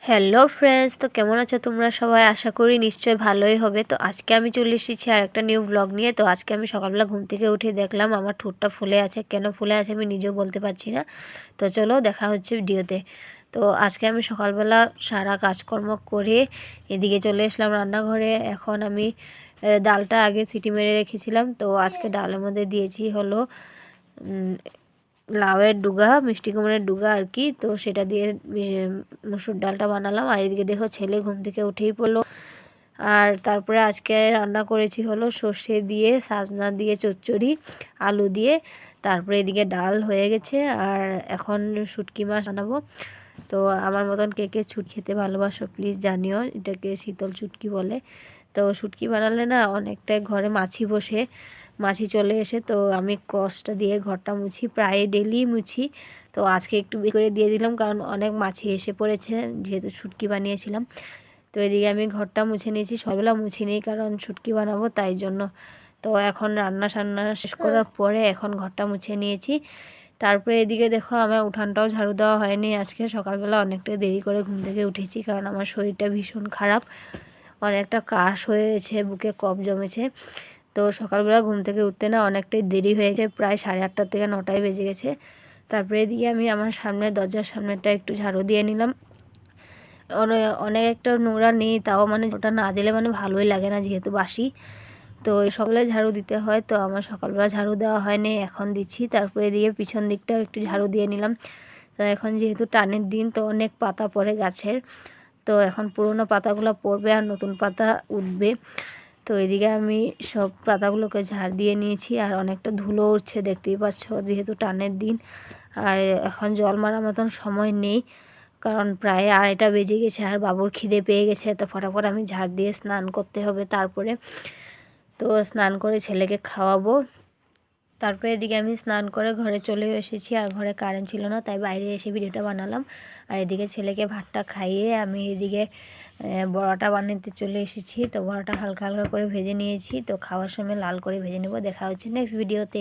Hello friends, তো কেমন আছো তোমরা সবাই? আশা করি নিশ্চয়ই ভালোই হবে। তো আজকে আমি চলে এসেছি আর একটা নিউ ব্লগ নিয়ে। তো আজকে আমি সকালবেলা ঘুম থেকে উঠে দেখলাম আমার ঠোঁটটা ফুলে আছে। কেন ফুলে আছে আমি নিজেও বলতে পারছি না। তো চলো দেখা হচ্ছে ভিডিওতে। তো আজকে আমি সকালবেলা সারা কাজকর্ম করে এদিকে চলে এসলাম রান্নাঘরে। এখন আমি ডালটা আগে সিটি মেরে রেখেছিলাম। তো আজকে ডালের মধ্যে দিয়েছি হলো লাউয়ের ডুগা, মিষ্টি কুমড়ের ডুগা আর কি। তো সেটা দিয়ে মসুর ডালটা বানালাম। আর এদিকে দেখো ছেলে ঘুম থেকে উঠেই পড়লো। আর তারপরে আজকে রান্না করেছি হলো সর্ষে দিয়ে, সাজনা দিয়ে চচ্চড়ি, আলু দিয়ে। তারপরে এদিকে ডাল হয়ে গেছে। আর এখন শুটকি মাছ বানাবো। তো আমার মতন কে কে শুটকি খেতে ভালোবাসো প্লিজ জানিও। এটাকে শীতল শুটকি বলে। তো শুটকি বানালে না অনেকটাই ঘরে মাছি চলে এসে, তো আমি ক্রসটা দিয়ে ঘরটা মুছি, প্রায় ডেলি মুছি। তো আজকে একটু বেশি করে দিয়ে দিলাম কারণ অনেক মাছি এসে পড়েছে যেহেতু শুটকি বানিয়েছিলাম। তো এদিকে আমি ঘরটা মুছে নিয়েছি, সববেলা মুছি নেই কারণ শুটকি বানাবো তাই জন্য। তো এখন রান্না শেষ করার পরে এখন ঘরটা মুছে নিয়েছি। তারপরে এদিকে দেখো আমার উঠানটাও ঝাড়ু দেওয়া হয়নি। আজকে সকালবেলা অনেকটা দেরি করে ঘুম থেকে উঠেছি কারণ আমার শরীরটা ভীষণ খারাপ, অনেকটা কাশ হয়েছে, বুকে কফ জমেছে। তো সকালবেলা ঘুম থেকে উঠতে না অনেকটাই দেরি হয়ে যায়, প্রায় 8:30 থেকে 9টায় বেজে গেছে। তারপরে এদিকে আমি আমার সামনে দরজার সামনেটা একটু ঝাড়ু দিয়ে নিলাম। অনেক একটা নোংরা নেই, তাও মানে ওটা না দিলে মানে ভালোই লাগে না যেহেতু বাসি। তো সকালে ঝাড়ু দিতে হয়, তো আমার সকালবেলা ঝাড়ু দেওয়া হয়নি, এখন দিচ্ছি। তারপরে এদিকে পিছন দিকটাও একটু ঝাড়ু দিয়ে নিলাম। তো এখন যেহেতু টানের দিন তো অনেক পাতা পড়ে গাছের, তো এখন পুরোনো পাতাগুলো পড়বে আর নতুন পাতা উঠবে। তো এদিকে আমি সব পাতাগুলোকে ঝাড় দিয়ে নিয়েছি। আর অনেকটা ধুলো উঠছে দেখতেই পাচ্ছ যেহেতু টানের দিন। আর এখন জল মারার মতন সময় নেই কারণ প্রায় 2:30 বেজে গেছে আর বাবুর খিদে পেয়ে গেছে। তো ফটাফট আমি ঝাড় দিয়ে স্নান করতে হবে তারপরে। তো স্নান করে ছেলেকে খাওয়াবো। তারপরে এদিকে আমি স্নান করে ঘরে চলে এসেছি আর ঘরে কারেন্ট ছিল না, তাই বাইরে এসে ভিডিওটা বানালাম। আর এদিকে ছেলেকে ভাতটা খাইয়ে আমি এদিকে বড়াটা বানাতে চলে এসেছি। তো বড়াটা হালকা হালকা করে ভেজে নিয়েছি, তো খাওয়ার সময় লাল করে ভেজে নেব। দেখা হচ্ছে নেক্সট ভিডিওতে।